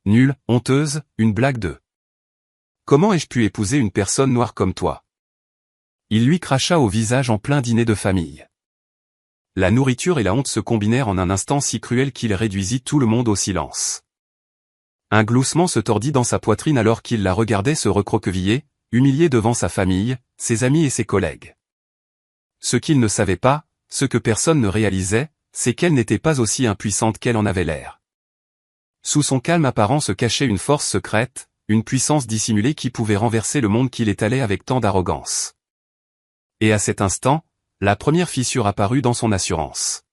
Nulle, honteuse, une blague de. Comment ai-je pu épouser une personne noire comme toi? Il lui cracha au visage en plein dîner de famille. La nourriture et la honte se combinèrent en un instant si cruel qu'il réduisit tout le monde au silence. Un gloussement se tordit dans sa poitrine alors qu'il la regardait se recroqueviller, humiliée devant sa famille, ses amis et ses collègues. Ce qu'il ne savait pas, ce que personne ne réalisait, c'est qu'elle n'était pas aussi impuissante qu'elle en avait l'air. Sous son calme apparent se cachait une force secrète, une puissance dissimulée qui pouvait renverser le monde qu'il étalait avec tant d'arrogance. Et à cet instant, la première fissure apparut dans son assurance.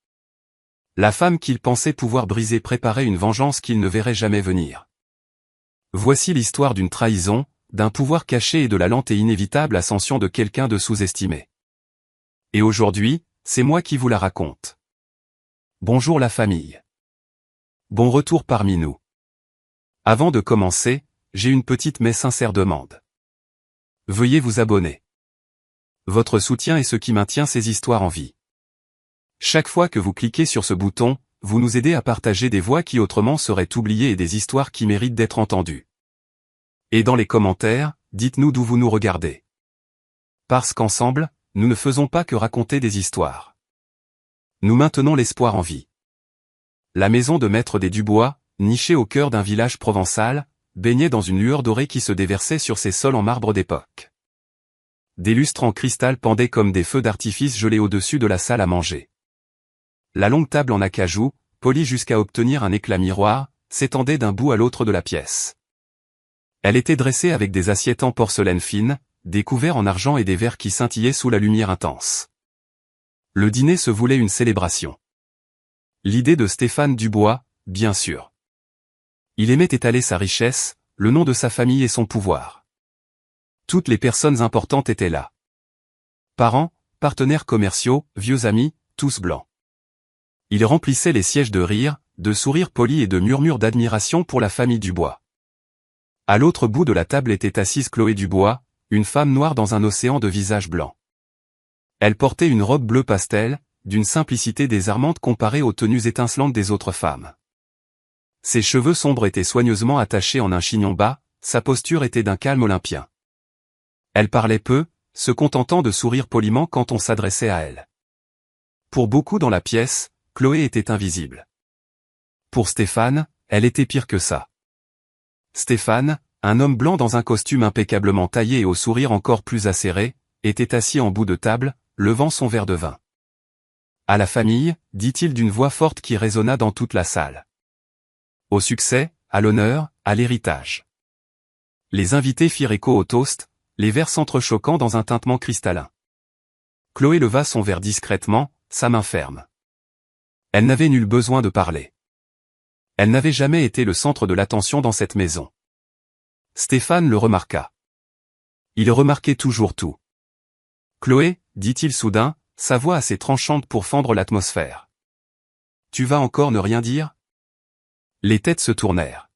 La femme qu'il pensait pouvoir briser préparait une vengeance qu'il ne verrait jamais venir. Voici l'histoire d'une trahison, d'un pouvoir caché et de la lente et inévitable ascension de quelqu'un de sous-estimé. Et aujourd'hui, c'est moi qui vous la raconte. Bonjour la famille. Bon retour parmi nous. Avant de commencer, j'ai une petite mais sincère demande. Veuillez vous abonner. Votre soutien est ce qui maintient ces histoires en vie. Chaque fois que vous cliquez sur ce bouton, vous nous aidez à partager des voix qui autrement seraient oubliées et des histoires qui méritent d'être entendues. Et dans les commentaires, dites-nous d'où vous nous regardez. Parce qu'ensemble, nous ne faisons pas que raconter des histoires. Nous maintenons l'espoir en vie. La maison de Maître des Dubois, nichée au cœur d'un village provençal, baignait dans une lueur dorée qui se déversait sur ses sols en marbre d'époque. Des lustres en cristal pendaient comme des feux d'artifice gelés au-dessus de la salle à manger. La longue table en acajou, polie jusqu'à obtenir un éclat miroir, s'étendait d'un bout à l'autre de la pièce. Elle était dressée avec des assiettes en porcelaine fine, des couverts en argent et des verres qui scintillaient sous la lumière intense. Le dîner se voulait une célébration. L'idée de Stéphane Dubois, bien sûr. Il aimait étaler sa richesse, le nom de sa famille et son pouvoir. Toutes les personnes importantes étaient là. Parents, partenaires commerciaux, vieux amis, tous blancs. Il remplissait les sièges de rire, de sourires polis et de murmures d'admiration pour la famille Dubois. À l'autre bout de la table était assise Chloé Dubois, une femme noire dans un océan de visages blancs. Elle portait une robe bleu pastel, d'une simplicité désarmante comparée aux tenues étincelantes des autres femmes. Ses cheveux sombres étaient soigneusement attachés en un chignon bas, sa posture était d'un calme olympien. Elle parlait peu, se contentant de sourire poliment quand on s'adressait à elle. Pour beaucoup dans la pièce, Chloé était invisible. Pour Stéphane, elle était pire que ça. Stéphane, un homme blanc dans un costume impeccablement taillé et au sourire encore plus acéré, était assis en bout de table, levant son verre de vin. À la famille, dit-il d'une voix forte qui résonna dans toute la salle. Au succès, à l'honneur, à l'héritage. Les invités firent écho au toast, les verres s'entrechoquant dans un tintement cristallin. Chloé leva son verre discrètement, sa main ferme. Elle n'avait nul besoin de parler. Elle n'avait jamais été le centre de l'attention dans cette maison. Stéphane le remarqua. Il remarquait toujours tout. Chloé, dit-il soudain, sa voix assez tranchante pour fendre l'atmosphère. Tu vas encore ne rien dire? Les têtes se tournèrent.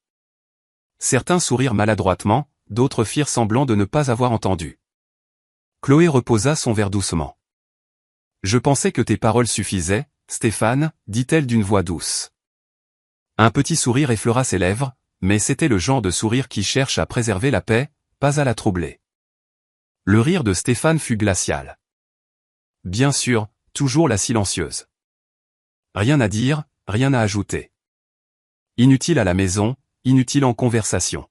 Certains sourirent maladroitement, d'autres firent semblant de ne pas avoir entendu. Chloé reposa son verre doucement. Je pensais que tes paroles suffisaient, Stéphane, dit-elle d'une voix douce. Un petit sourire effleura ses lèvres, mais c'était le genre de sourire qui cherche à préserver la paix, pas à la troubler. Le rire de Stéphane fut glacial. Bien sûr, toujours la silencieuse. Rien à dire, rien à ajouter. Inutile à la maison, inutile en conversation.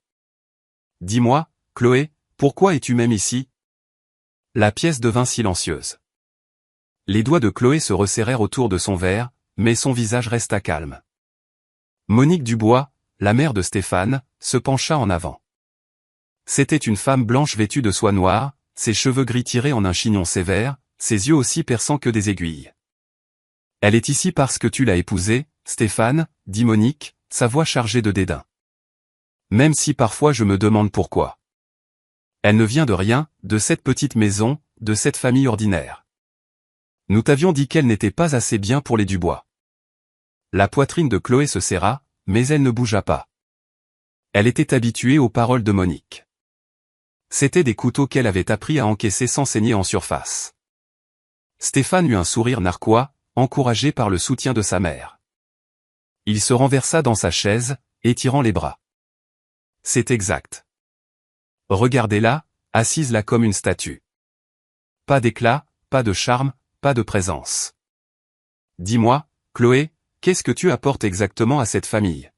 Dis-moi, Chloé, pourquoi es-tu même ici? La pièce devint silencieuse. Les doigts de Chloé se resserrèrent autour de son verre, mais son visage resta calme. Monique Dubois, la mère de Stéphane, se pencha en avant. C'était une femme blanche vêtue de soie noire, ses cheveux gris tirés en un chignon sévère, ses yeux aussi perçants que des aiguilles. Elle est ici parce que tu l'as épousée, Stéphane, dit Monique, sa voix chargée de dédain. Même si parfois je me demande pourquoi. Elle ne vient de rien, de cette petite maison, de cette famille ordinaire. Nous t'avions dit qu'elle n'était pas assez bien pour les Dubois. La poitrine de Chloé se serra, mais elle ne bougea pas. Elle était habituée aux paroles de Monique. C'étaient des couteaux qu'elle avait appris à encaisser sans saigner en surface. Stéphane eut un sourire narquois, encouragé par le soutien de sa mère. Il se renversa dans sa chaise, étirant les bras. C'est exact. Regardez-la, assise là comme une statue. Pas d'éclat, pas de charme, pas de présence. Dis-moi, Chloé, qu'est-ce que tu apportes exactement à cette famille?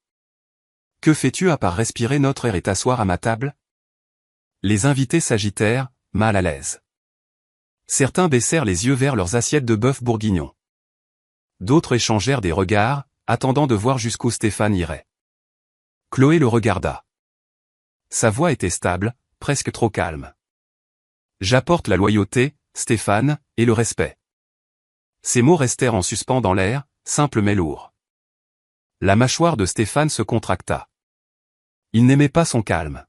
Que fais-tu à part respirer notre air et t'asseoir à ma table? Les invités s'agitèrent, mal à l'aise. Certains baissèrent les yeux vers leurs assiettes de bœuf bourguignon. D'autres échangèrent des regards, attendant de voir jusqu'où Stéphane irait. Chloé le regarda. Sa voix était stable, presque trop calme. J'apporte la loyauté, Stéphane, et le respect. Ces mots restèrent en suspens dans l'air, simples mais lourds. La mâchoire de Stéphane se contracta. Il n'aimait pas son calme.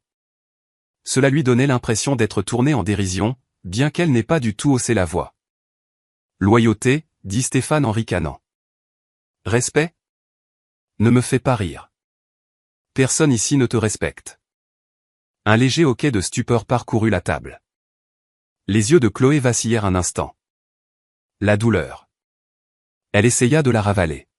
Cela lui donnait l'impression d'être tourné en dérision, bien qu'elle n'ait pas du tout haussé la voix. Loyauté, dit Stéphane en ricanant. Respect? Ne me fais pas rire. Personne ici ne te respecte. Un léger hoquet de stupeur parcourut la table. Les yeux de Chloé vacillèrent un instant. La douleur. Elle essaya de la ravaler.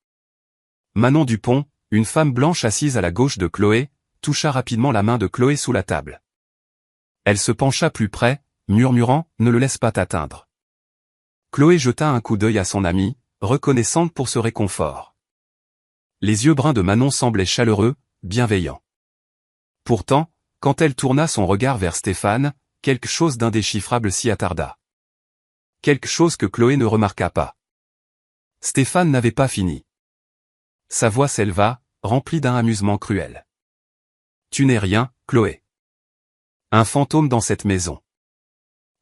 Manon Dupont, une femme blanche assise à la gauche de Chloé, toucha rapidement la main de Chloé sous la table. Elle se pencha plus près, murmurant « Ne le laisse pas t'atteindre ». Chloé jeta un coup d'œil à son amie, reconnaissante pour ce réconfort. Les yeux bruns de Manon semblaient chaleureux, bienveillants. Pourtant, quand elle tourna son regard vers Stéphane, quelque chose d'indéchiffrable s'y attarda. Quelque chose que Chloé ne remarqua pas. Stéphane n'avait pas fini. Sa voix s'éleva, remplie d'un amusement cruel. Tu n'es rien, Chloé. Un fantôme dans cette maison.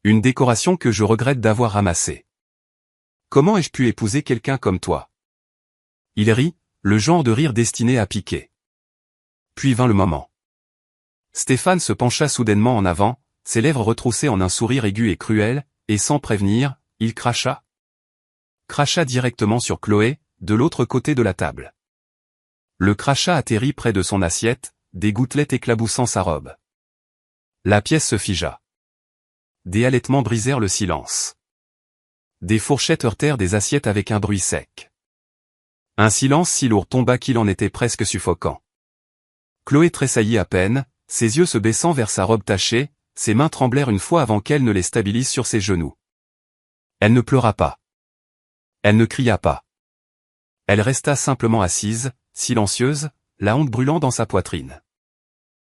Une décoration que je regrette d'avoir ramassée. Comment ai-je pu épouser quelqu'un comme toi? Il rit, le genre de rire destiné à piquer. Puis vint le moment. Stéphane se pencha soudainement en avant, ses lèvres retroussées en un sourire aigu et cruel, et sans prévenir, il cracha. Cracha directement sur Chloé, de l'autre côté de la table. Le crachat atterrit près de son assiette, des gouttelettes éclaboussant sa robe. La pièce se figea. Des halètements brisèrent le silence. Des fourchettes heurtèrent des assiettes avec un bruit sec. Un silence si lourd tomba qu'il en était presque suffocant. Chloé tressaillit à peine, ses yeux se baissant vers sa robe tachée, ses mains tremblèrent une fois avant qu'elle ne les stabilise sur ses genoux. Elle ne pleura pas. Elle ne cria pas. Elle resta simplement assise, silencieuse, la honte brûlant dans sa poitrine.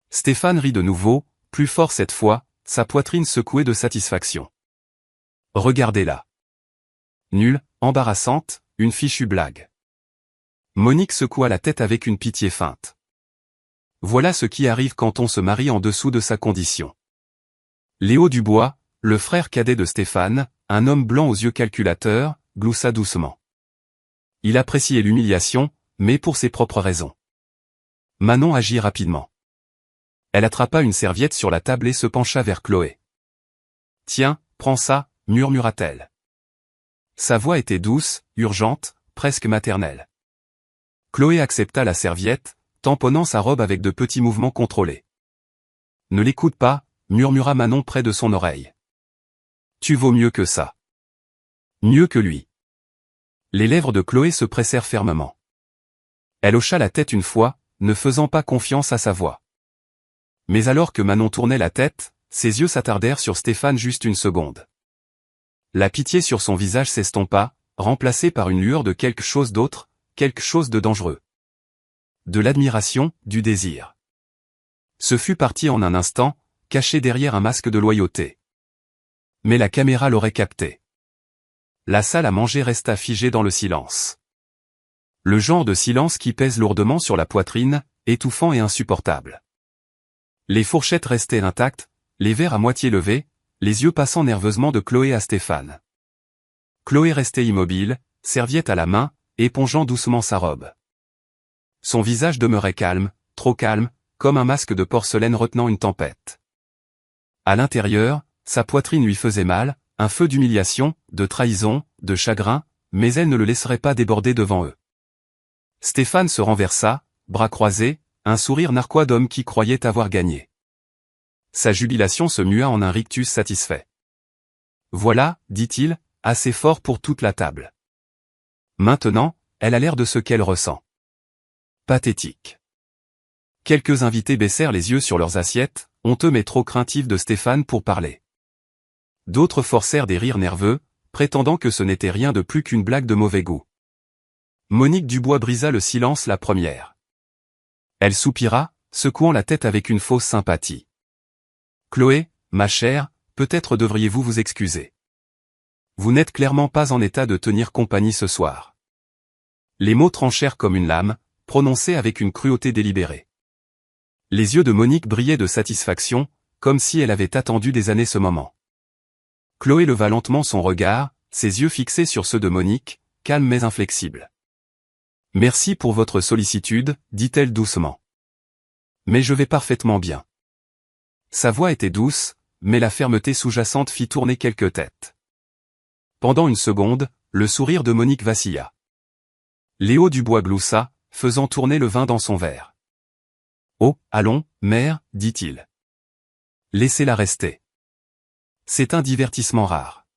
Stéphane rit de nouveau, plus fort cette fois, sa poitrine secouée de satisfaction. Regardez-la. Nulle, embarrassante, une fichue blague. Monique secoua la tête avec une pitié feinte. Voilà ce qui arrive quand on se marie en dessous de sa condition. Léo Dubois, le frère cadet de Stéphane, un homme blanc aux yeux calculateurs, gloussa doucement. Il appréciait l'humiliation, mais pour ses propres raisons. Manon agit rapidement. Elle attrapa une serviette sur la table et se pencha vers Chloé. « Tiens, prends ça », murmura-t-elle. Sa voix était douce, urgente, presque maternelle. Chloé accepta la serviette, tamponnant sa robe avec de petits mouvements contrôlés. « Ne l'écoute pas », murmura Manon près de son oreille. « Tu vaux mieux que ça. Mieux que lui. » Les lèvres de Chloé se pressèrent fermement. Elle hocha la tête une fois, ne faisant pas confiance à sa voix. Mais alors que Manon tournait la tête, ses yeux s'attardèrent sur Stéphane juste une seconde. La pitié sur son visage s'estompa, remplacée par une lueur de quelque chose d'autre, quelque chose de dangereux. De l'admiration, du désir. Ce fut parti en un instant, caché derrière un masque de loyauté. Mais la caméra l'aurait capté. La salle à manger resta figée dans le silence. Le genre de silence qui pèse lourdement sur la poitrine, étouffant et insupportable. Les fourchettes restaient intactes, les verres à moitié levés, les yeux passant nerveusement de Chloé à Stéphane. Chloé restait immobile, serviette à la main, épongeant doucement sa robe. Son visage demeurait calme, trop calme, comme un masque de porcelaine retenant une tempête. À l'intérieur, sa poitrine lui faisait mal, un feu d'humiliation, de trahison, de chagrin, mais elle ne le laisserait pas déborder devant eux. Stéphane se renversa, bras croisés, un sourire narquois d'homme qui croyait avoir gagné. Sa jubilation se mua en un rictus satisfait. Voilà, dit-il, assez fort pour toute la table. Maintenant, elle a l'air de ce qu'elle ressent. Pathétique. Quelques invités baissèrent les yeux sur leurs assiettes, honteux mais trop craintifs de Stéphane pour parler. D'autres forcèrent des rires nerveux, prétendant que ce n'était rien de plus qu'une blague de mauvais goût. Monique Dubois brisa le silence la première. Elle soupira, secouant la tête avec une fausse sympathie. « Chloé, ma chère, peut-être devriez-vous vous excuser. Vous n'êtes clairement pas en état de tenir compagnie ce soir. » Les mots tranchèrent comme une lame, prononcés avec une cruauté délibérée. Les yeux de Monique brillaient de satisfaction, comme si elle avait attendu des années ce moment. Chloé leva lentement son regard, ses yeux fixés sur ceux de Monique, calme mais inflexible. « Merci pour votre sollicitude, dit-elle doucement. Mais je vais parfaitement bien. » Sa voix était douce, mais la fermeté sous-jacente fit tourner quelques têtes. Pendant une seconde, le sourire de Monique vacilla. Léo Dubois gloussa, faisant tourner le vin dans son verre. « Oh, allons, mère, dit-il. Laissez-la rester. C'est un divertissement rare.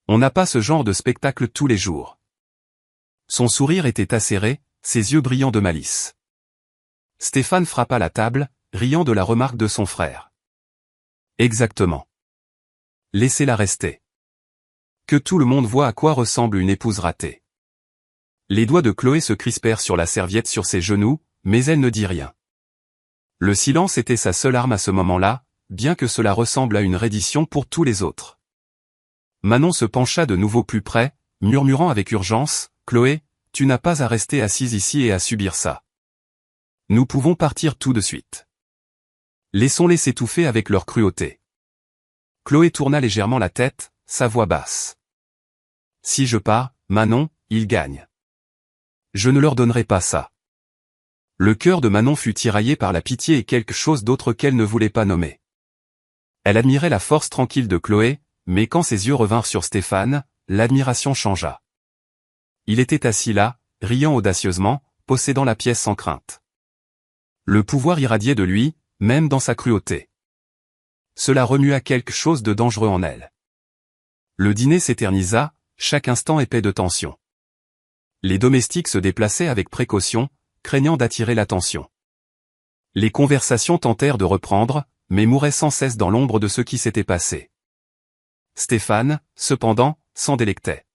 On n'a pas ce genre de spectacle tous les jours. » Son sourire était acéré, ses yeux brillants de malice. Stéphane frappa la table, riant de la remarque de son frère. « Exactement. Laissez-la rester. Que tout le monde voie à quoi ressemble une épouse ratée. » Les doigts de Chloé se crispèrent sur la serviette sur ses genoux, mais elle ne dit rien. Le silence était sa seule arme à ce moment-là, bien que cela ressemble à une reddition pour tous les autres. Manon se pencha de nouveau plus près, murmurant avec urgence, « Chloé, tu n'as pas à rester assise ici et à subir ça. Nous pouvons partir tout de suite. Laissons-les s'étouffer avec leur cruauté. » Chloé tourna légèrement la tête, sa voix basse. « Si je pars, Manon, ils gagnent. Je ne leur donnerai pas ça. » Le cœur de Manon fut tiraillé par la pitié et quelque chose d'autre qu'elle ne voulait pas nommer. Elle admirait la force tranquille de Chloé, mais quand ses yeux revinrent sur Stéphane, l'admiration changea. Il était assis là, riant audacieusement, possédant la pièce sans crainte. Le pouvoir irradiait de lui, même dans sa cruauté. Cela remua quelque chose de dangereux en elle. Le dîner s'éternisa, chaque instant épais de tension. Les domestiques se déplaçaient avec précaution, craignant d'attirer l'attention. Les conversations tentèrent de reprendre, mais mouraient sans cesse dans l'ombre de ce qui s'était passé. Stéphane, cependant, s'en délectait.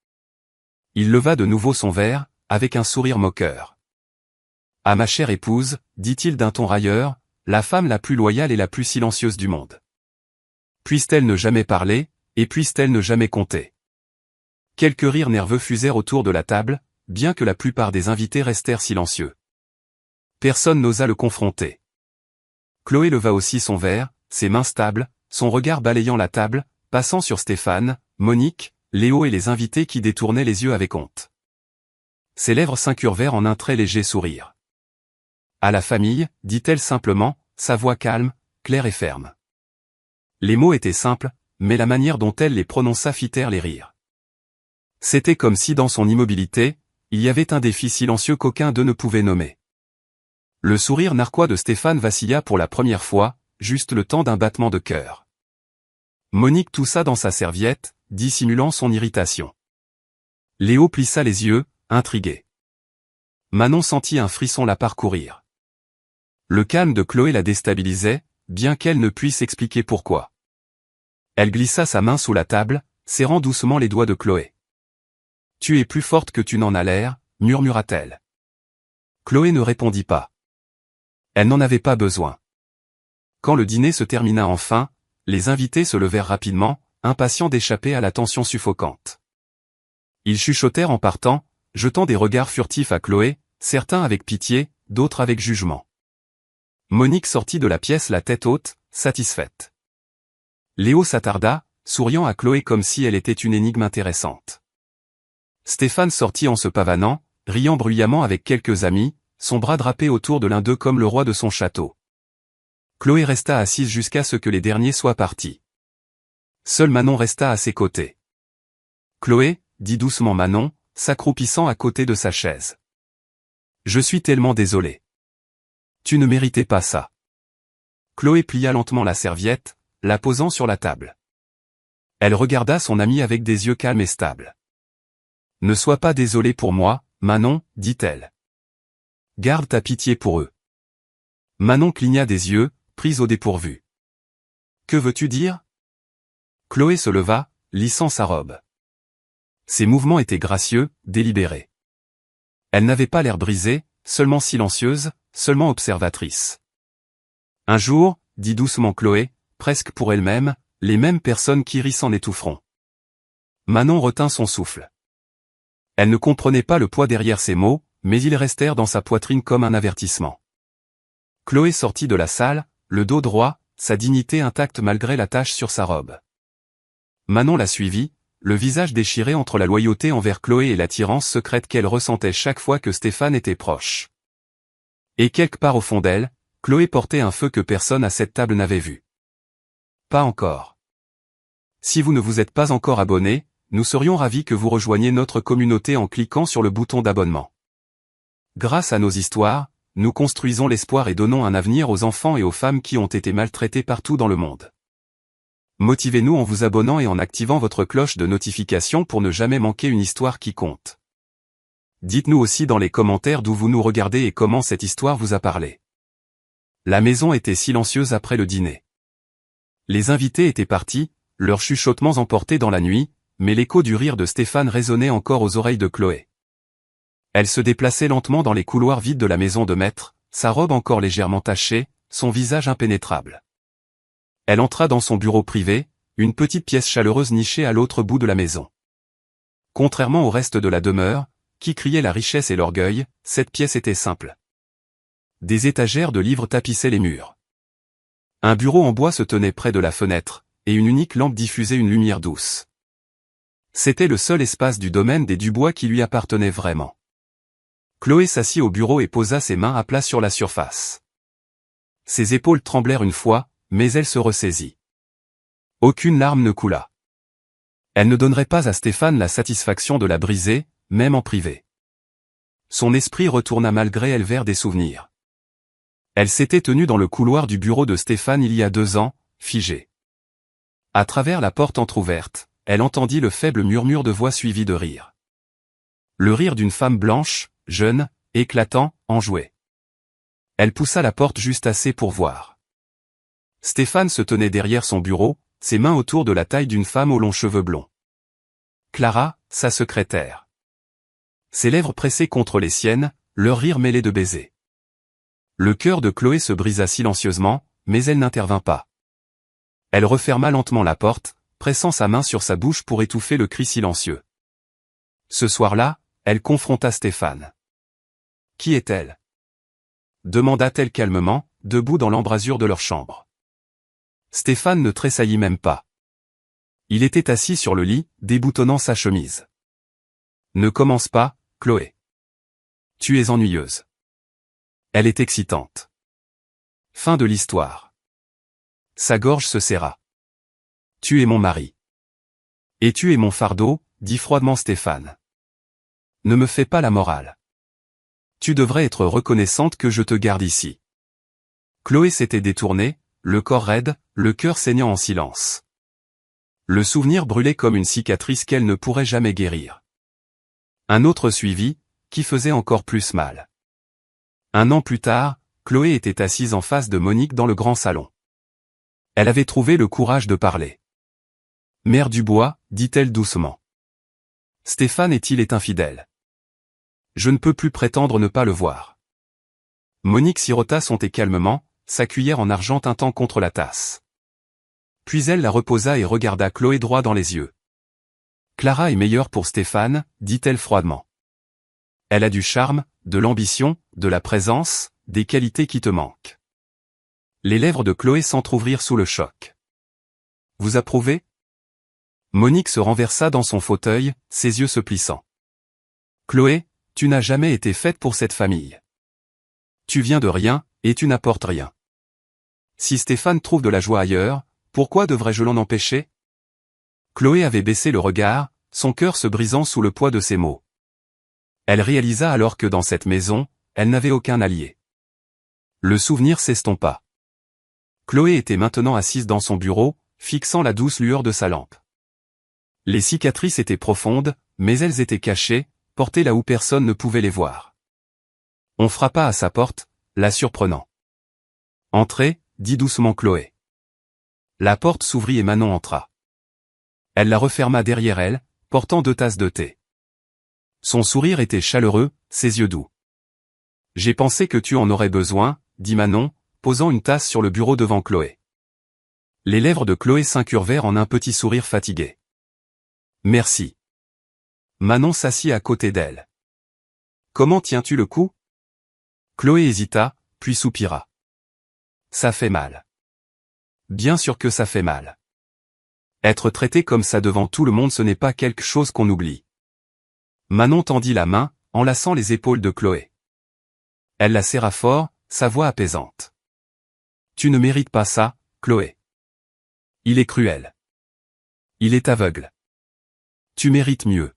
Il leva de nouveau son verre, avec un sourire moqueur. « À ma chère épouse, dit-il d'un ton railleur, la femme la plus loyale et la plus silencieuse du monde. Puisse-t-elle ne jamais parler, et puisse-t-elle ne jamais compter ?» Quelques rires nerveux fusèrent autour de la table, bien que la plupart des invités restèrent silencieux. Personne n'osa le confronter. Chloé leva aussi son verre, ses mains stables, son regard balayant la table, passant sur Stéphane, Monique, Léo et les invités qui détournaient les yeux avec honte. Ses lèvres s'incurvèrent en un très léger sourire. « À la famille, dit-elle simplement, sa voix calme, claire et ferme. » Les mots étaient simples, mais la manière dont elle les prononça fit taire les rires. C'était comme si dans son immobilité, il y avait un défi silencieux qu'aucun d'eux ne pouvait nommer. Le sourire narquois de Stéphane vacilla pour la première fois, juste le temps d'un battement de cœur. Monique toussa dans sa serviette, dissimulant son irritation. Léo plissa les yeux, intrigué. Manon sentit un frisson la parcourir. Le calme de Chloé la déstabilisait, bien qu'elle ne puisse expliquer pourquoi. Elle glissa sa main sous la table, serrant doucement les doigts de Chloé. « Tu es plus forte que tu n'en as l'air, » murmura-t-elle. Chloé ne répondit pas. Elle n'en avait pas besoin. Quand le dîner se termina enfin, les invités se levèrent rapidement, impatients d'échapper à la tension suffocante. Ils chuchotèrent en partant, jetant des regards furtifs à Chloé, certains avec pitié, d'autres avec jugement. Monique sortit de la pièce la tête haute, satisfaite. Léo s'attarda, souriant à Chloé comme si elle était une énigme intéressante. Stéphane sortit en se pavanant, riant bruyamment avec quelques amis, son bras drapé autour de l'un d'eux comme le roi de son château. Chloé resta assise jusqu'à ce que les derniers soient partis. Seule Manon resta à ses côtés. « Chloé, » dit doucement Manon, s'accroupissant à côté de sa chaise. « Je suis tellement désolée. Tu ne méritais pas ça. » Chloé plia lentement la serviette, la posant sur la table. Elle regarda son amie avec des yeux calmes et stables. « Ne sois pas désolée pour moi, Manon, dit-elle. Garde ta pitié pour eux. Manon cligna des yeux, prise au dépourvu. Que veux-tu dire? Chloé se leva, lissant sa robe. Ses mouvements étaient gracieux, délibérés. Elle n'avait pas l'air brisée, seulement silencieuse, seulement observatrice. Un jour, dit doucement Chloé, presque pour elle-même, les mêmes personnes qui rient s'en étoufferont. Manon retint son souffle. Elle ne comprenait pas le poids derrière ces mots, mais ils restèrent dans sa poitrine comme un avertissement. Chloé sortit de la salle, le dos droit, sa dignité intacte malgré la tache sur sa robe. Manon la suivit, le visage déchiré entre la loyauté envers Chloé et l'attirance secrète qu'elle ressentait chaque fois que Stéphane était proche. Et quelque part au fond d'elle, Chloé portait un feu que personne à cette table n'avait vu. Pas encore. Si vous ne vous êtes pas encore abonné, nous serions ravis que vous rejoigniez notre communauté en cliquant sur le bouton d'abonnement. Grâce à nos histoires, nous construisons l'espoir et donnons un avenir aux enfants et aux femmes qui ont été maltraités partout dans le monde. Motivez-nous en vous abonnant et en activant votre cloche de notification pour ne jamais manquer une histoire qui compte. Dites-nous aussi dans les commentaires d'où vous nous regardez et comment cette histoire vous a parlé. La maison était silencieuse après le dîner. Les invités étaient partis, leurs chuchotements emportés dans la nuit, mais l'écho du rire de Stéphane résonnait encore aux oreilles de Chloé. Elle se déplaçait lentement dans les couloirs vides de la maison de maître, sa robe encore légèrement tachée, son visage impénétrable. Elle entra dans son bureau privé, une petite pièce chaleureuse nichée à l'autre bout de la maison. Contrairement au reste de la demeure, qui criait la richesse et l'orgueil, cette pièce était simple. Des étagères de livres tapissaient les murs. Un bureau en bois se tenait près de la fenêtre, et une unique lampe diffusait une lumière douce. C'était le seul espace du domaine des Dubois qui lui appartenait vraiment. Chloé s'assit au bureau et posa ses mains à plat sur la surface. Ses épaules tremblèrent une fois, mais elle se ressaisit. Aucune larme ne coula. Elle ne donnerait pas à Stéphane la satisfaction de la briser, même en privé. Son esprit retourna malgré elle vers des souvenirs. Elle s'était tenue dans le couloir du bureau de Stéphane il y a 2 ans, figée. À travers la porte entr'ouverte, elle entendit le faible murmure de voix suivi de rire. Le rire d'une femme blanche, jeune, éclatant, enjoué. Elle poussa la porte juste assez pour voir. Stéphane se tenait derrière son bureau, ses mains autour de la taille d'une femme aux longs cheveux blonds. Clara, sa secrétaire. Ses lèvres pressées contre les siennes, leur rire mêlé de baisers. Le cœur de Chloé se brisa silencieusement, mais elle n'intervint pas. Elle referma lentement la porte, pressant sa main sur sa bouche pour étouffer le cri silencieux. Ce soir-là, elle confronta Stéphane. Qui est-elle? Demanda-t-elle calmement, debout dans l'embrasure de leur chambre. Stéphane ne tressaillit même pas. Il était assis sur le lit, déboutonnant sa chemise. Ne commence pas, Chloé. Tu es ennuyeuse. Elle est excitante. Fin de l'histoire. Sa gorge se serra. Tu es mon mari. Et tu es mon fardeau, dit froidement Stéphane. Ne me fais pas la morale. Tu devrais être reconnaissante que je te garde ici. Chloé s'était détournée, le corps raide, le cœur saignant en silence. Le souvenir brûlait comme une cicatrice qu'elle ne pourrait jamais guérir. Un autre suivit, qui faisait encore plus mal. 1 an plus tard, Chloé était assise en face de Monique dans le grand salon. Elle avait trouvé le courage de parler. « Mère Dubois, dit-elle doucement. Stéphane est infidèle. Je ne peux plus prétendre ne pas le voir. » Monique sirota son thé calmement, sa cuillère en argent tintant contre la tasse. Puis elle la reposa et regarda Chloé droit dans les yeux. « Clara est meilleure pour Stéphane, dit-elle froidement. Elle a du charme, de l'ambition, de la présence, des qualités qui te manquent. » Les lèvres de Chloé s'entr'ouvrirent sous le choc. « Vous approuvez ?» Monique se renversa dans son fauteuil, ses yeux se plissant. « Chloé, tu n'as jamais été faite pour cette famille. Tu viens de rien, et tu n'apportes rien. Si Stéphane trouve de la joie ailleurs, pourquoi devrais-je l'en empêcher ?» Chloé avait baissé le regard, son cœur se brisant sous le poids de ses mots. Elle réalisa alors que dans cette maison, elle n'avait aucun allié. Le souvenir s'estompa. Chloé était maintenant assise dans son bureau, fixant la douce lueur de sa lampe. Les cicatrices étaient profondes, mais elles étaient cachées, portées là où personne ne pouvait les voir. On frappa à sa porte, la surprenant. Entrez, dit doucement Chloé. La porte s'ouvrit et Manon entra. Elle la referma derrière elle, portant 2 tasses de thé. Son sourire était chaleureux, ses yeux doux. J'ai pensé que tu en aurais besoin, dit Manon, posant une tasse sur le bureau devant Chloé. Les lèvres de Chloé s'incurvèrent en un petit sourire fatigué. Merci. Manon s'assit à côté d'elle. Comment tiens-tu le coup? Chloé hésita, puis soupira. Ça fait mal. Bien sûr que ça fait mal. Être traité comme ça devant tout le monde, ce n'est pas quelque chose qu'on oublie. Manon tendit la main, enlaçant les épaules de Chloé. Elle la serra fort, sa voix apaisante. Tu ne mérites pas ça, Chloé. Il est cruel. Il est aveugle. Tu mérites mieux.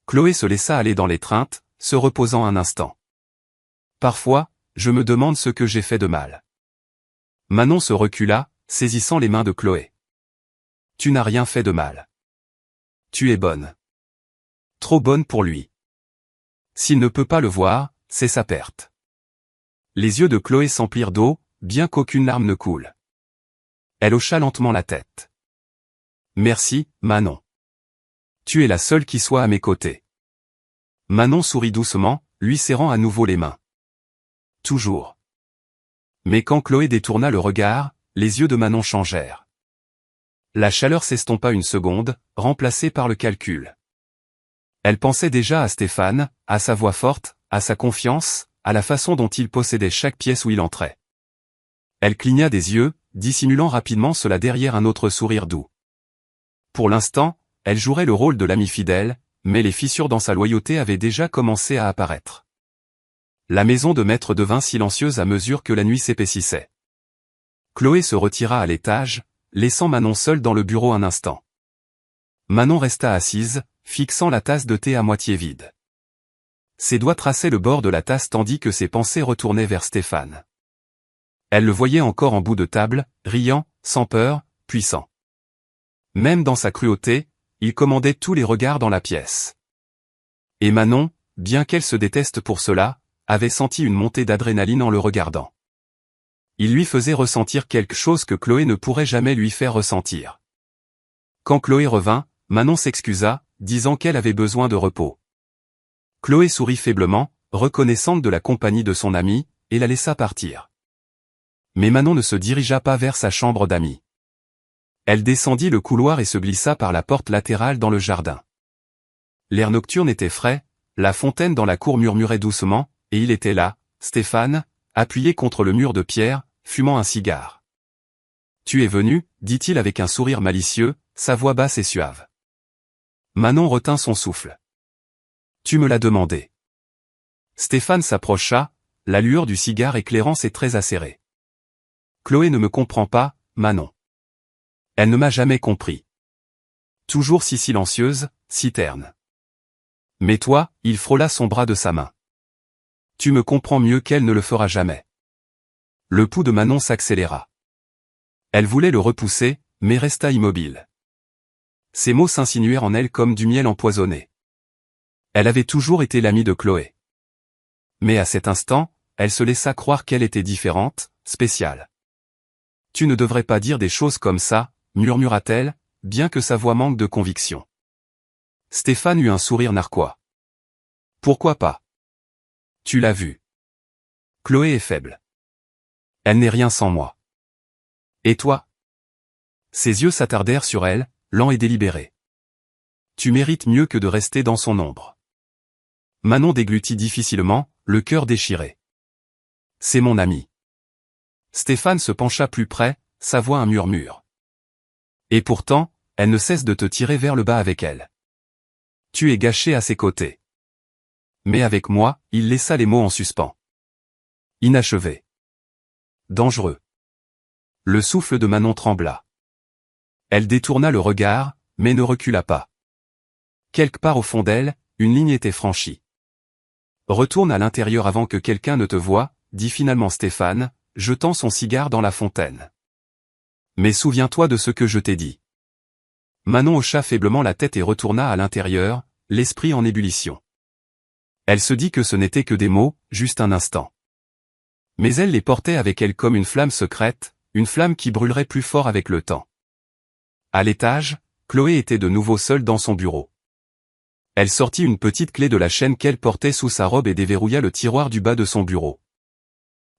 Chloé se laissa aller dans l'étreinte, se reposant un instant. Parfois, je me demande ce que j'ai fait de mal. Manon se recula, saisissant les mains de Chloé. Tu n'as rien fait de mal. Tu es bonne. Trop bonne pour lui. S'il ne peut pas le voir, c'est sa perte. Les yeux de Chloé s'emplirent d'eau, bien qu'aucune larme ne coule. Elle hocha lentement la tête. Merci, Manon. Tu es la seule qui soit à mes côtés. Manon sourit doucement, lui serrant à nouveau les mains. Toujours. Mais quand Chloé détourna le regard, les yeux de Manon changèrent. La chaleur s'estompa une seconde, remplacée par le calcul. Elle pensait déjà à Stéphane, à sa voix forte, à sa confiance, à la façon dont il possédait chaque pièce où il entrait. Elle cligna des yeux, dissimulant rapidement cela derrière un autre sourire doux. Pour l'instant, elle jouerait le rôle de l'amie fidèle, mais les fissures dans sa loyauté avaient déjà commencé à apparaître. La maison de maître devint silencieuse à mesure que la nuit s'épaississait. Chloé se retira à l'étage, laissant Manon seule dans le bureau un instant. Manon resta assise, fixant la tasse de thé à moitié vide. Ses doigts traçaient le bord de la tasse tandis que ses pensées retournaient vers Stéphane. Elle le voyait encore en bout de table, riant, sans peur, puissant. Même dans sa cruauté, il commandait tous les regards dans la pièce. Et Manon, bien qu'elle se déteste pour cela, avait senti une montée d'adrénaline en le regardant. Il lui faisait ressentir quelque chose que Chloé ne pourrait jamais lui faire ressentir. Quand Chloé revint, Manon s'excusa, disant qu'elle avait besoin de repos. Chloé sourit faiblement, reconnaissante de la compagnie de son amie, et la laissa partir. Mais Manon ne se dirigea pas vers sa chambre d'amis. Elle descendit le couloir et se glissa par la porte latérale dans le jardin. L'air nocturne était frais, la fontaine dans la cour murmurait doucement, et il était là, Stéphane, appuyé contre le mur de pierre, fumant un cigare. « Tu es venu » dit-il avec un sourire malicieux, sa voix basse et suave. Manon retint son souffle. « Tu me l'as demandé. » Stéphane s'approcha, la lueur du cigare éclairant ses traits acérés. « Chloé ne me comprend pas, Manon. Elle ne m'a jamais compris. Toujours si silencieuse, si terne. Mais toi, il frôla son bras de sa main. Tu me comprends mieux qu'elle ne le fera jamais. » Le pouls de Manon s'accéléra. Elle voulait le repousser, mais resta immobile. Ces mots s'insinuèrent en elle comme du miel empoisonné. Elle avait toujours été l'amie de Chloé. Mais à cet instant, elle se laissa croire qu'elle était différente, spéciale. « Tu ne devrais pas dire des choses comme ça, » murmura-t-elle, bien que sa voix manque de conviction. Stéphane eut un sourire narquois. « Pourquoi pas? Tu l'as vu. Chloé est faible. Elle n'est rien sans moi. Et toi? » Ses yeux s'attardèrent sur elle, lents et délibérés. « Tu mérites mieux que de rester dans son ombre. » Manon déglutit difficilement, le cœur déchiré. « C'est mon ami. » Stéphane se pencha plus près, sa voix un murmure. « Et pourtant, elle ne cesse de te tirer vers le bas avec elle. Tu es gâché à ses côtés. » Mais avec moi, il laissa les mots en suspens. Inachevé. Dangereux. Le souffle de Manon trembla. Elle détourna le regard, mais ne recula pas. Quelque part au fond d'elle, une ligne était franchie. « Retourne à l'intérieur avant que quelqu'un ne te voie, » dit finalement Stéphane, jetant son cigare dans la fontaine. « Mais souviens-toi de ce que je t'ai dit. » Manon hocha faiblement la tête et retourna à l'intérieur, l'esprit en ébullition. Elle se dit que ce n'était que des mots, juste un instant. Mais elle les portait avec elle comme une flamme secrète, une flamme qui brûlerait plus fort avec le temps. À l'étage, Chloé était de nouveau seule dans son bureau. Elle sortit une petite clé de la chaîne qu'elle portait sous sa robe et déverrouilla le tiroir du bas de son bureau.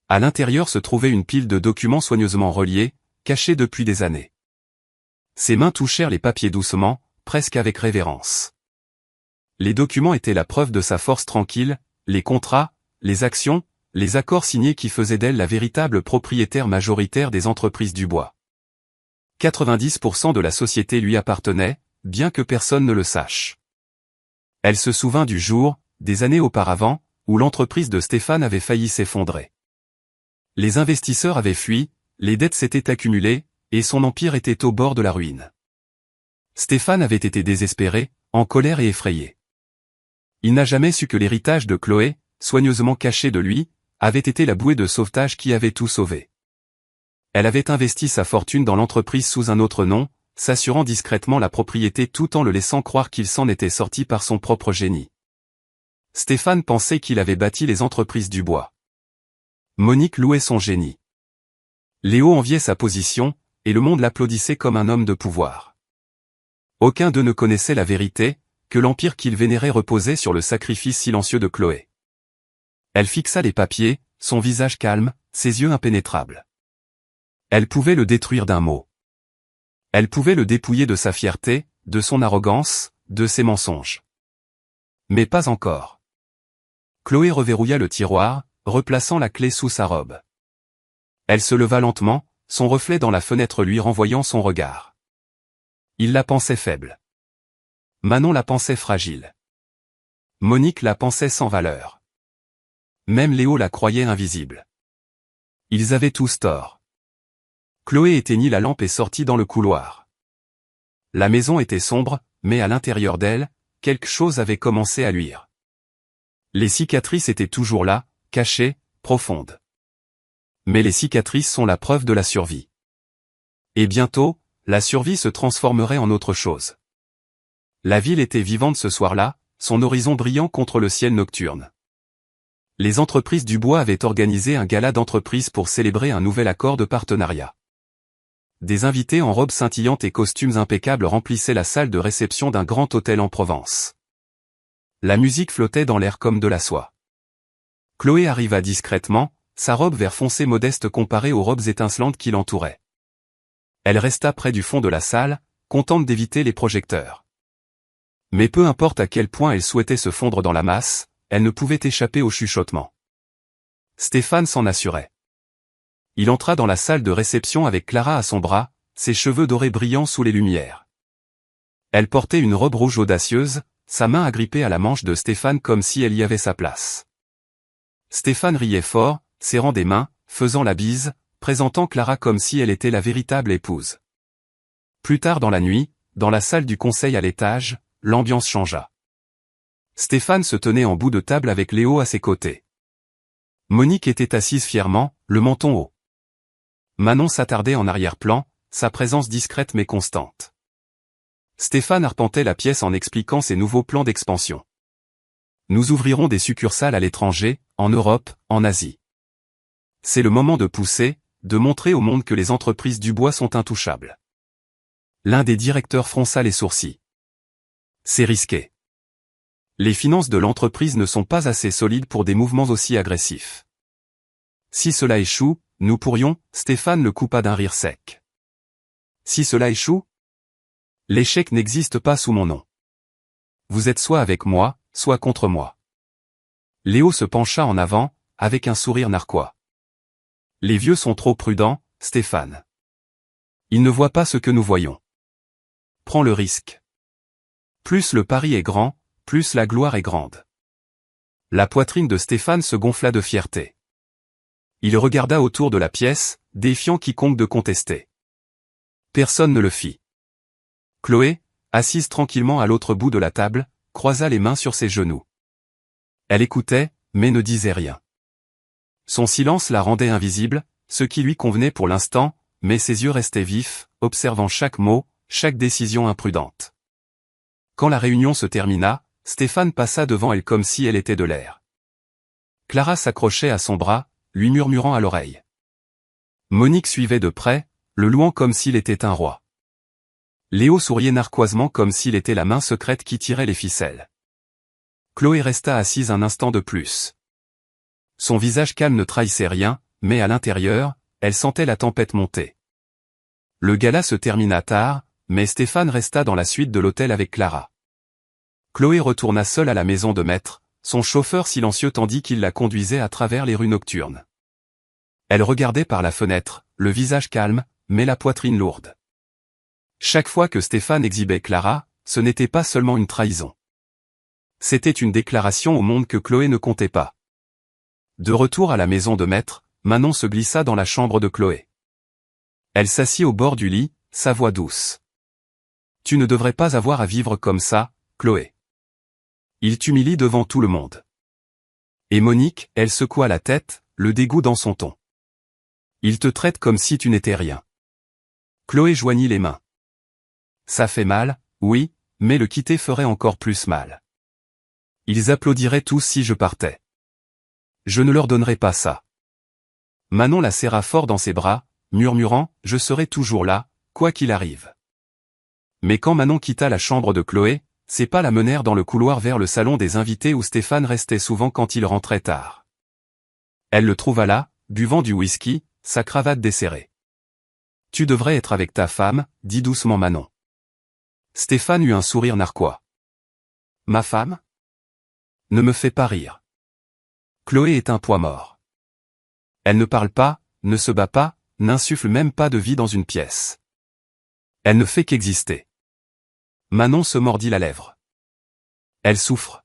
À l'intérieur se trouvait une pile de documents soigneusement reliés, cachés depuis des années. Ses mains touchèrent les papiers doucement, presque avec révérence. Les documents étaient la preuve de sa force tranquille, les contrats, les actions, les accords signés qui faisaient d'elle la véritable propriétaire majoritaire des entreprises du bois. 90% de la société lui appartenait, bien que personne ne le sache. Elle se souvint du jour, des années auparavant, où l'entreprise de Stéphane avait failli s'effondrer. Les investisseurs avaient fui, les dettes s'étaient accumulées, et son empire était au bord de la ruine. Stéphane avait été désespéré, en colère et effrayé. Il n'a jamais su que l'héritage de Chloé, soigneusement caché de lui, avait été la bouée de sauvetage qui avait tout sauvé. Elle avait investi sa fortune dans l'entreprise sous un autre nom, s'assurant discrètement la propriété tout en le laissant croire qu'il s'en était sorti par son propre génie. Stéphane pensait qu'il avait bâti les entreprises du bois. Monique louait son génie. Léo enviait sa position, et le monde l'applaudissait comme un homme de pouvoir. Aucun d'eux ne connaissait la vérité, que l'empire qu'il vénérait reposait sur le sacrifice silencieux de Chloé. Elle fixa les papiers, son visage calme, ses yeux impénétrables. Elle pouvait le détruire d'un mot. Elle pouvait le dépouiller de sa fierté, de son arrogance, de ses mensonges. Mais pas encore. Chloé reverrouilla le tiroir, replaçant la clé sous sa robe. Elle se leva lentement, son reflet dans la fenêtre lui renvoyant son regard. Il la pensait faible. Manon la pensait fragile. Monique la pensait sans valeur. Même Léo la croyait invisible. Ils avaient tous tort. Chloé éteignit la lampe et sortit dans le couloir. La maison était sombre, mais à l'intérieur d'elle, quelque chose avait commencé à luire. Les cicatrices étaient toujours là, cachées, profondes. Mais les cicatrices sont la preuve de la survie. Et bientôt, la survie se transformerait en autre chose. La ville était vivante ce soir-là, son horizon brillant contre le ciel nocturne. Les entreprises du bois avaient organisé un gala d'entreprise pour célébrer un nouvel accord de partenariat. Des invités en robes scintillantes et costumes impeccables remplissaient la salle de réception d'un grand hôtel en Provence. La musique flottait dans l'air comme de la soie. Chloé arriva discrètement, sa robe vert foncé modeste comparée aux robes étincelantes qui l'entouraient. Elle resta près du fond de la salle, contente d'éviter les projecteurs. Mais peu importe à quel point elle souhaitait se fondre dans la masse, elle ne pouvait échapper au chuchotement. Stéphane s'en assurait. Il entra dans la salle de réception avec Clara à son bras, ses cheveux dorés brillant sous les lumières. Elle portait une robe rouge audacieuse, sa main agrippée à la manche de Stéphane comme si elle y avait sa place. Stéphane riait fort, serrant des mains, faisant la bise, présentant Clara comme si elle était la véritable épouse. Plus tard dans la nuit, dans la salle du conseil à l'étage, l'ambiance changea. Stéphane se tenait en bout de table avec Léo à ses côtés. Monique était assise fièrement, le menton haut. Manon s'attardait en arrière-plan, sa présence discrète mais constante. Stéphane arpentait la pièce en expliquant ses nouveaux plans d'expansion. Nous ouvrirons des succursales à l'étranger, en Europe, en Asie. C'est le moment de pousser, de montrer au monde que les entreprises du bois sont intouchables. L'un des directeurs fronça les sourcils. C'est risqué. Les finances de l'entreprise ne sont pas assez solides pour des mouvements aussi agressifs. Si cela échoue, nous pourrions, Stéphane le coupa d'un rire sec. Si cela échoue? L'échec n'existe pas sous mon nom. Vous êtes soit avec moi, soit contre moi. Léo se pencha en avant, avec un sourire narquois. Les vieux sont trop prudents, Stéphane. Ils ne voient pas ce que nous voyons. Prends le risque. Plus le pari est grand, plus la gloire est grande. La poitrine de Stéphane se gonfla de fierté. Il regarda autour de la pièce, défiant quiconque de contester. Personne ne le fit. Chloé, assise tranquillement à l'autre bout de la table, croisa les mains sur ses genoux. Elle écoutait, mais ne disait rien. Son silence la rendait invisible, ce qui lui convenait pour l'instant, mais ses yeux restaient vifs, observant chaque mot, chaque décision imprudente. Quand la réunion se termina, Stéphane passa devant elle comme si elle était de l'air. Clara s'accrochait à son bras, lui murmurant à l'oreille. Monique suivait de près, le louant comme s'il était un roi. Léo souriait narquoisement comme s'il était la main secrète qui tirait les ficelles. Chloé resta assise un instant de plus. Son visage calme ne trahissait rien, mais à l'intérieur, elle sentait la tempête monter. Le gala se termina tard, mais Stéphane resta dans la suite de l'hôtel avec Clara. Chloé retourna seule à la maison de maître, son chauffeur silencieux tandis qu'il la conduisait à travers les rues nocturnes. Elle regardait par la fenêtre, le visage calme, mais la poitrine lourde. Chaque fois que Stéphane exhibait Clara, ce n'était pas seulement une trahison. C'était une déclaration au monde que Chloé ne comptait pas. De retour à la maison de maître, Manon se glissa dans la chambre de Chloé. Elle s'assit au bord du lit, sa voix douce. « Tu ne devrais pas avoir à vivre comme ça, Chloé. Il t'humilie devant tout le monde. » Et Monique, elle secoua la tête, le dégoût dans son ton. « Il te traite comme si tu n'étais rien. » Chloé joignit les mains. « Ça fait mal, oui, mais le quitter ferait encore plus mal. Ils applaudiraient tous si je partais. Je ne leur donnerai pas ça. » Manon la serra fort dans ses bras, murmurant « Je serai toujours là, quoi qu'il arrive. » Mais quand Manon quitta la chambre de Chloé, ses pas la menèrent dans le couloir vers le salon des invités où Stéphane restait souvent quand il rentrait tard. Elle le trouva là, buvant du whisky, sa cravate desserrée. « Tu devrais être avec ta femme, dit doucement Manon. Stéphane eut un sourire narquois. « Ma femme ? Ne me fais pas rire. Chloé est un poids mort. Elle ne parle pas, ne se bat pas, n'insuffle même pas de vie dans une pièce. Elle ne fait qu'exister. » Manon se mordit la lèvre. « Elle souffre. »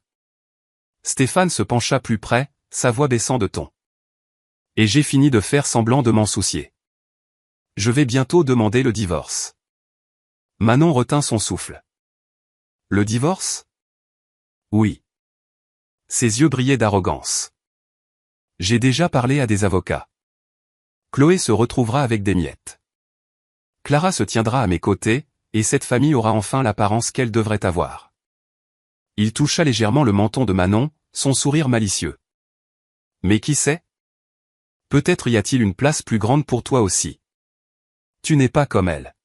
Stéphane se pencha plus près, sa voix baissant de ton. « Et j'ai fini de faire semblant de m'en soucier. Je vais bientôt demander le divorce. » Manon retint son souffle. « Le divorce ? » « Oui. » Ses yeux brillaient d'arrogance. « J'ai déjà parlé à des avocats. Chloé se retrouvera avec des miettes. Clara se tiendra à mes côtés, et cette famille aura enfin l'apparence qu'elle devrait avoir. » Il toucha légèrement le menton de Manon, son sourire malicieux. « Mais qui sait ? Peut-être y a-t-il une place plus grande pour toi aussi. Tu n'es pas comme elle.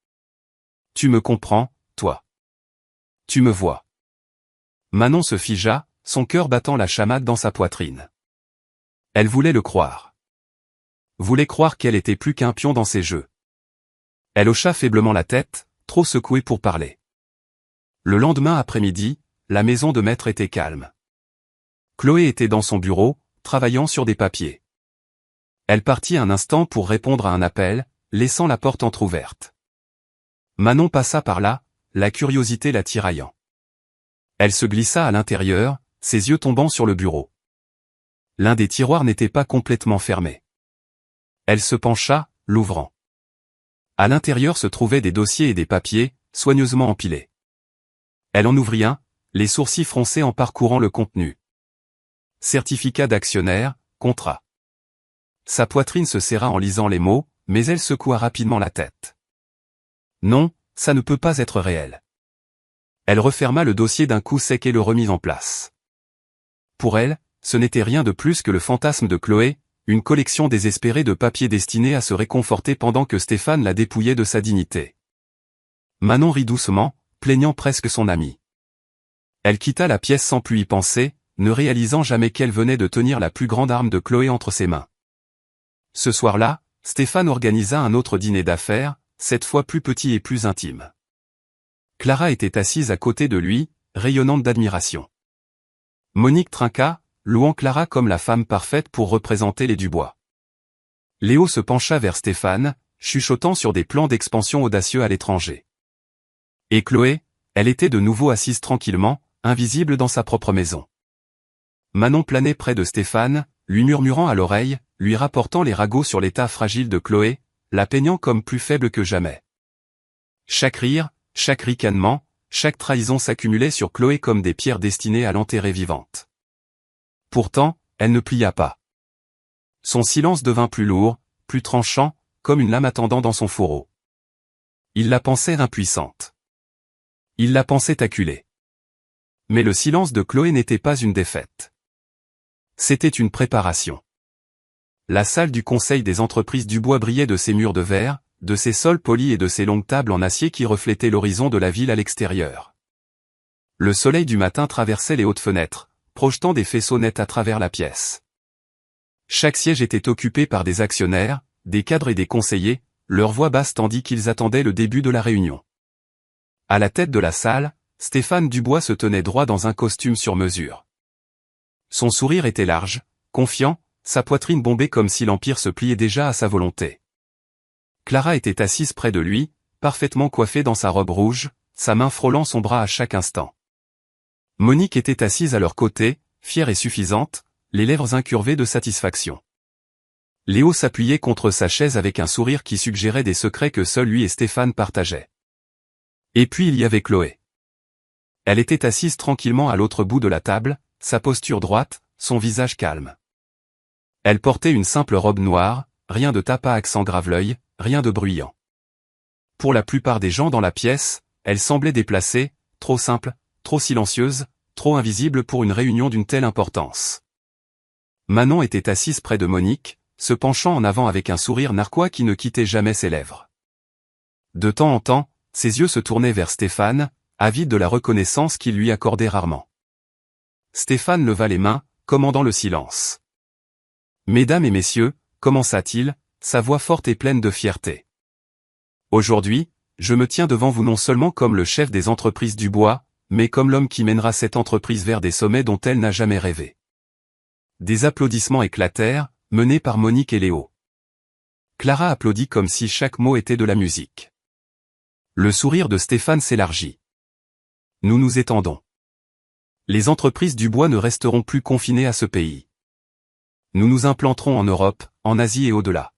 Tu me comprends, toi. Tu me vois. » Manon se figea, son cœur battant la chamade dans sa poitrine. Elle voulait le croire. Voulait croire qu'elle était plus qu'un pion dans ses jeux. Elle hocha faiblement la tête, trop secouée pour parler. Le lendemain après-midi, la maison de maître était calme. Chloé était dans son bureau, travaillant sur des papiers. Elle partit un instant pour répondre à un appel, laissant la porte entr'ouverte. Manon passa par là, la curiosité la tiraillant. Elle se glissa à l'intérieur, ses yeux tombant sur le bureau. L'un des tiroirs n'était pas complètement fermé. Elle se pencha, l'ouvrant. À l'intérieur se trouvaient des dossiers et des papiers, soigneusement empilés. Elle en ouvrit un, les sourcils froncés en parcourant le contenu. Certificat d'actionnaire, contrat. Sa poitrine se serra en lisant les mots, mais elle secoua rapidement la tête. Non, ça ne peut pas être réel. Elle referma le dossier d'un coup sec et le remit en place. Pour elle, ce n'était rien de plus que le fantasme de Chloé, une collection désespérée de papiers destinés à se réconforter pendant que Stéphane la dépouillait de sa dignité. Manon rit doucement, plaignant presque son amie. Elle quitta la pièce sans plus y penser, ne réalisant jamais qu'elle venait de tenir la plus grande arme de Chloé entre ses mains. Ce soir-là, Stéphane organisa un autre dîner d'affaires, cette fois plus petit et plus intime. Clara était assise à côté de lui, rayonnante d'admiration. Monique trinqua, louant Clara comme la femme parfaite pour représenter les Dubois. Léo se pencha vers Stéphane, chuchotant sur des plans d'expansion audacieux à l'étranger. Et Chloé, elle était de nouveau assise tranquillement, invisible dans sa propre maison. Manon planait près de Stéphane, lui murmurant à l'oreille, lui rapportant les ragots sur l'état fragile de Chloé, la peignant comme plus faible que jamais. Chaque rire, chaque ricanement, chaque trahison s'accumulait sur Chloé comme des pierres destinées à l'enterrer vivante. Pourtant, elle ne plia pas. Son silence devint plus lourd, plus tranchant, comme une lame attendant dans son fourreau. Il la pensait impuissante. Il la pensait acculée. Mais le silence de Chloé n'était pas une défaite. C'était une préparation. La salle du Conseil des entreprises Dubois brillait de ses murs de verre, de ses sols polis et de ses longues tables en acier qui reflétaient l'horizon de la ville à l'extérieur. Le soleil du matin traversait les hautes fenêtres, projetant des faisceaux nets à travers la pièce. Chaque siège était occupé par des actionnaires, des cadres et des conseillers, leur voix basse tandis qu'ils attendaient le début de la réunion. À la tête de la salle, Stéphane Dubois se tenait droit dans un costume sur mesure. Son sourire était large, confiant, sa poitrine bombée comme si l'Empire se pliait déjà à sa volonté. Clara était assise près de lui, parfaitement coiffée dans sa robe rouge, sa main frôlant son bras à chaque instant. Monique était assise à leur côté, fière et suffisante, les lèvres incurvées de satisfaction. Léo s'appuyait contre sa chaise avec un sourire qui suggérait des secrets que seuls lui et Stéphane partageaient. Et puis il y avait Chloé. Elle était assise tranquillement à l'autre bout de la table, sa posture droite, son visage calme. Elle portait une simple robe noire, rien de tape à accent grave-l'œil, rien de bruyant. Pour la plupart des gens dans la pièce, elle semblait déplacée, trop simple, trop silencieuse, trop invisible pour une réunion d'une telle importance. Manon était assise près de Monique, se penchant en avant avec un sourire narquois qui ne quittait jamais ses lèvres. De temps en temps, ses yeux se tournaient vers Stéphane, avide de la reconnaissance qu'il lui accordait rarement. Stéphane leva les mains, commandant le silence. « Mesdames et messieurs », commença-t-il, sa voix forte et pleine de fierté. « Aujourd'hui, je me tiens devant vous non seulement comme le chef des entreprises Dubois, mais comme l'homme qui mènera cette entreprise vers des sommets dont elle n'a jamais rêvé. » Des applaudissements éclatèrent, menés par Monique et Léo. Clara applaudit comme si chaque mot était de la musique. Le sourire de Stéphane s'élargit. « Nous nous étendons. Les entreprises Dubois ne resteront plus confinées à ce pays. Nous nous implanterons en Europe, en Asie et au-delà.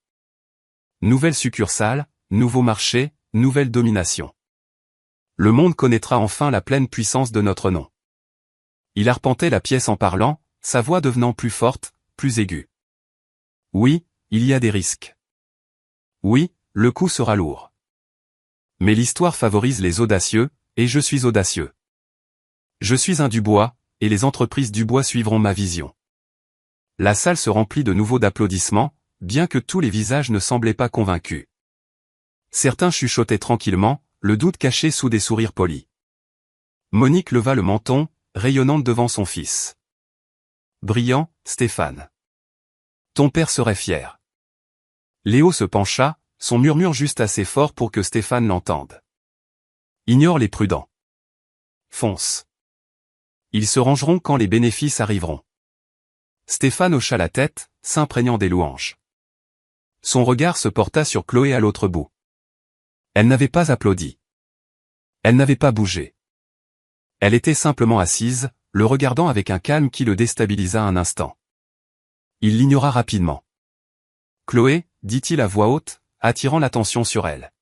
Nouvelle succursale, nouveau marché, nouvelle domination. Le monde connaîtra enfin la pleine puissance de notre nom. » Il arpentait la pièce en parlant, sa voix devenant plus forte, plus aiguë. « Oui, il y a des risques. Oui, le coup sera lourd. Mais l'histoire favorise les audacieux, et je suis audacieux. Je suis un Dubois, et les entreprises Dubois suivront ma vision. » La salle se remplit de nouveau d'applaudissements, bien que tous les visages ne semblaient pas convaincus. Certains chuchotaient tranquillement, le doute caché sous des sourires polis. Monique leva le menton, rayonnante devant son fils. « Brillant, Stéphane. Ton père serait fier. » Léo se pencha, son murmure juste assez fort pour que Stéphane l'entende. « Ignore les prudents. Fonce. Ils se rangeront quand les bénéfices arriveront. » Stéphane hocha la tête, s'imprégnant des louanges. Son regard se porta sur Chloé à l'autre bout. Elle n'avait pas applaudi. Elle n'avait pas bougé. Elle était simplement assise, le regardant avec un calme qui le déstabilisa un instant. Il l'ignora rapidement. « Chloé, » dit-il à voix haute, attirant l'attention sur elle.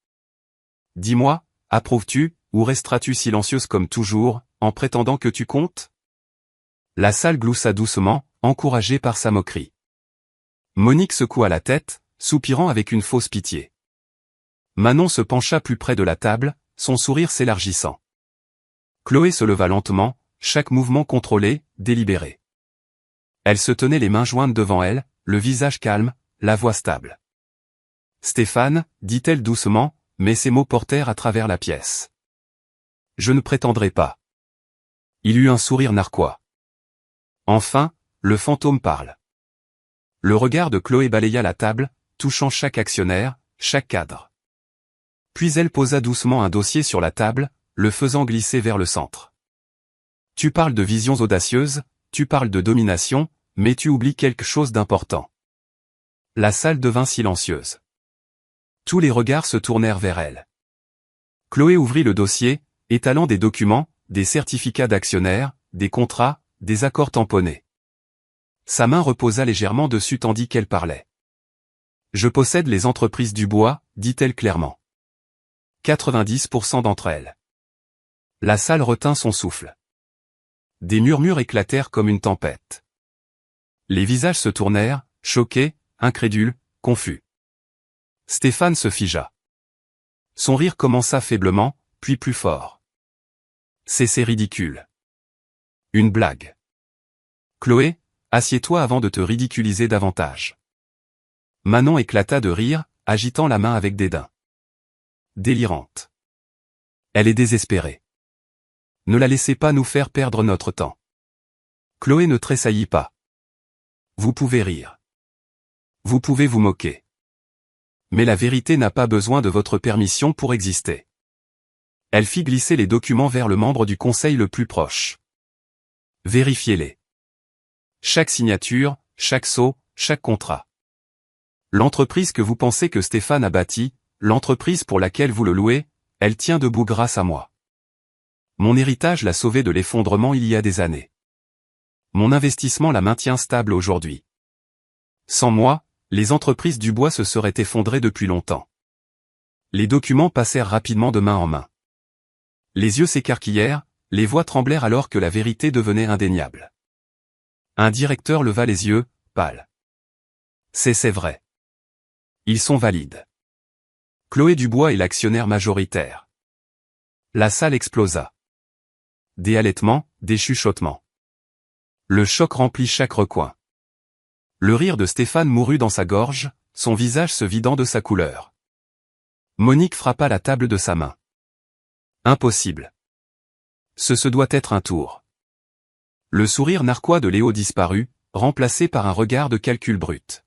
« Dis-moi, approuves-tu, ou resteras-tu silencieuse comme toujours, en prétendant que tu comptes ?» La salle gloussa doucement, encouragée par sa moquerie. Monique secoua la tête, soupirant avec une fausse pitié. Manon se pencha plus près de la table, son sourire s'élargissant. Chloé se leva lentement, chaque mouvement contrôlé, délibéré. Elle se tenait les mains jointes devant elle, le visage calme, la voix stable. « Stéphane, » dit-elle doucement, mais ses mots portèrent à travers la pièce. « Je ne prétendrai pas. » Il eut un sourire narquois. Enfin, le fantôme parle. Le regard de Chloé balaya la table, touchant chaque actionnaire, chaque cadre. Puis elle posa doucement un dossier sur la table, le faisant glisser vers le centre. « Tu parles de visions audacieuses, tu parles de domination, mais tu oublies quelque chose d'important. » La salle devint silencieuse. Tous les regards se tournèrent vers elle. Chloé ouvrit le dossier, étalant des documents, des certificats d'actionnaires, des contrats, des accords tamponnés. Sa main reposa légèrement dessus tandis qu'elle parlait. « Je possède les entreprises Dubois, » dit-elle clairement. 90% d'entre elles. La salle retint son souffle. Des murmures éclatèrent comme une tempête. Les visages se tournèrent, choqués, incrédules, confus. Stéphane se figea. Son rire commença faiblement, puis plus fort. « C'est ridicule. Une blague. Chloé, assieds-toi avant de te ridiculiser davantage. Manon éclata de rire, agitant la main avec dédain. Délirante. Elle est désespérée. Ne la laissez pas nous faire perdre notre temps. Chloé ne tressaillit pas. Vous pouvez rire. Vous pouvez vous moquer. Mais la vérité n'a pas besoin de votre permission pour exister. Elle fit glisser les documents vers le membre du conseil le plus proche. Vérifiez-les. Chaque signature, chaque sceau, chaque contrat. L'entreprise que vous pensez que Stéphane a bâtie, l'entreprise pour laquelle vous le louez, elle tient debout grâce à moi. Mon héritage l'a sauvé de l'effondrement il y a des années. Mon investissement la maintient stable aujourd'hui. Sans moi, les entreprises du bois se seraient effondrées depuis longtemps. Les documents passèrent rapidement de main en main. Les yeux s'écarquillèrent, les voix tremblèrent alors que la vérité devenait indéniable. Un directeur leva les yeux, pâle. C'est vrai. Ils sont valides. Chloé Dubois est l'actionnaire majoritaire. La salle explosa. Des halètements, des chuchotements. Le choc remplit chaque recoin. Le rire de Stéphane mourut dans sa gorge, son visage se vidant de sa couleur. Monique frappa la table de sa main. Impossible. Ce doit être un tour. Le sourire narquois de Léo disparut, remplacé par un regard de calcul brut.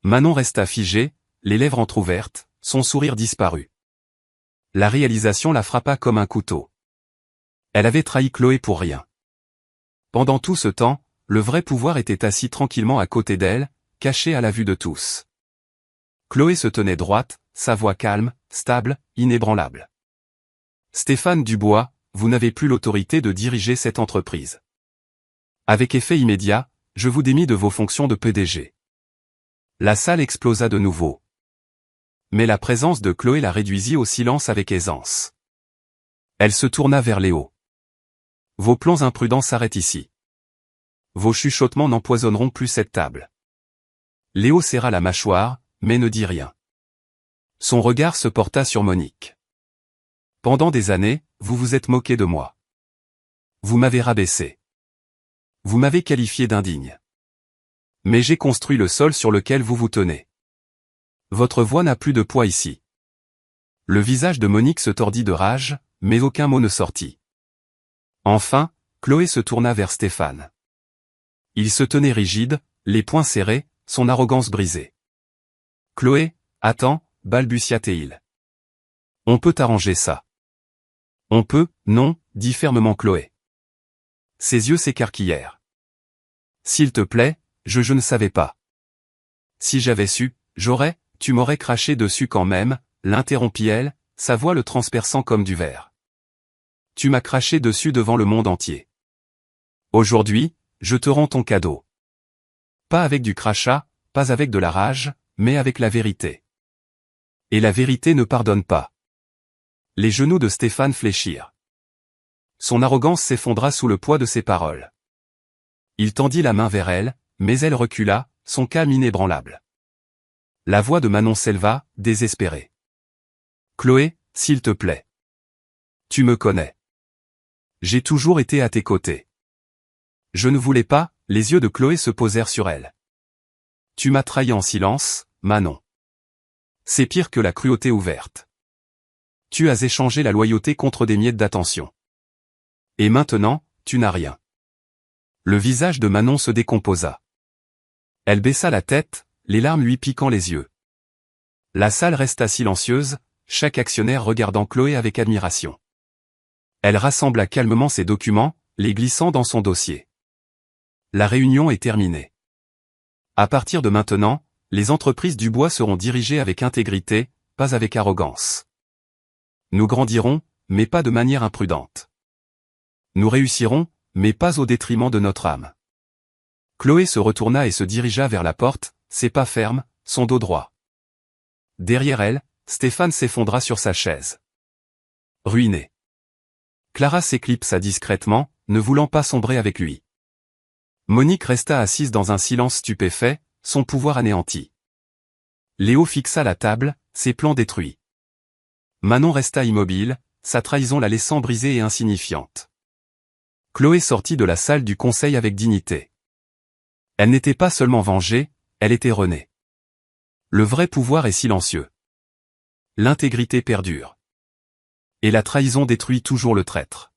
Manon resta figée, les lèvres entr'ouvertes, son sourire disparut. La réalisation la frappa comme un couteau. Elle avait trahi Chloé pour rien. Pendant tout ce temps, le vrai pouvoir était assis tranquillement à côté d'elle, caché à la vue de tous. Chloé se tenait droite, sa voix calme, stable, inébranlable. Stéphane Dubois, vous n'avez plus l'autorité de diriger cette entreprise. Avec effet immédiat, je vous démis de vos fonctions de PDG. La salle explosa de nouveau. Mais la présence de Chloé la réduisit au silence avec aisance. Elle se tourna vers Léo. Vos plans imprudents s'arrêtent ici. Vos chuchotements n'empoisonneront plus cette table. Léo serra la mâchoire, mais ne dit rien. Son regard se porta sur Monique. Pendant des années, vous vous êtes moqué de moi. Vous m'avez rabaissé. Vous m'avez qualifié d'indigne. Mais j'ai construit le sol sur lequel vous vous tenez. Votre voix n'a plus de poids ici. Le visage de Monique se tordit de rage, mais aucun mot ne sortit. Enfin, Chloé se tourna vers Stéphane. Il se tenait rigide, les poings serrés, son arrogance brisée. Chloé, attends, balbutia-t-il. On peut arranger ça. On peut, non, dit fermement Chloé. Ses yeux s'écarquillèrent. S'il te plaît, je ne savais pas. Si j'avais su, tu m'aurais craché dessus quand même, l'interrompit-elle, sa voix le transperçant comme du verre. Tu m'as craché dessus devant le monde entier. Aujourd'hui, je te rends ton cadeau. Pas avec du crachat, pas avec de la rage, mais avec la vérité. Et la vérité ne pardonne pas. Les genoux de Stéphane fléchirent. Son arrogance s'effondra sous le poids de ses paroles. Il tendit la main vers elle, mais elle recula, son calme inébranlable. La voix de Manon s'éleva, désespérée. Chloé, s'il te plaît. Tu me connais. J'ai toujours été à tes côtés. Je ne voulais pas, les yeux de Chloé se posèrent sur elle. Tu m'as trahi en silence, Manon. C'est pire que la cruauté ouverte. Tu as échangé la loyauté contre des miettes d'attention. Et maintenant, tu n'as rien. Le visage de Manon se décomposa. Elle baissa la tête, les larmes lui piquant les yeux. La salle resta silencieuse, chaque actionnaire regardant Chloé avec admiration. Elle rassembla calmement ses documents, les glissant dans son dossier. La réunion est terminée. À partir de maintenant, les entreprises du bois seront dirigées avec intégrité, pas avec arrogance. Nous grandirons, mais pas de manière imprudente. Nous réussirons, mais pas au détriment de notre âme. Chloé se retourna et se dirigea vers la porte, ses pas fermes, son dos droit. Derrière elle, Stéphane s'effondra sur sa chaise. Ruiné. Clara s'éclipsa discrètement, ne voulant pas sombrer avec lui. Monique resta assise dans un silence stupéfait, son pouvoir anéanti. Léo fixa la table, ses plans détruits. Manon resta immobile, sa trahison la laissant brisée et insignifiante. Chloé sortit de la salle du conseil avec dignité. Elle n'était pas seulement vengée, elle était renée. Le vrai pouvoir est silencieux. L'intégrité perdure. Et la trahison détruit toujours le traître.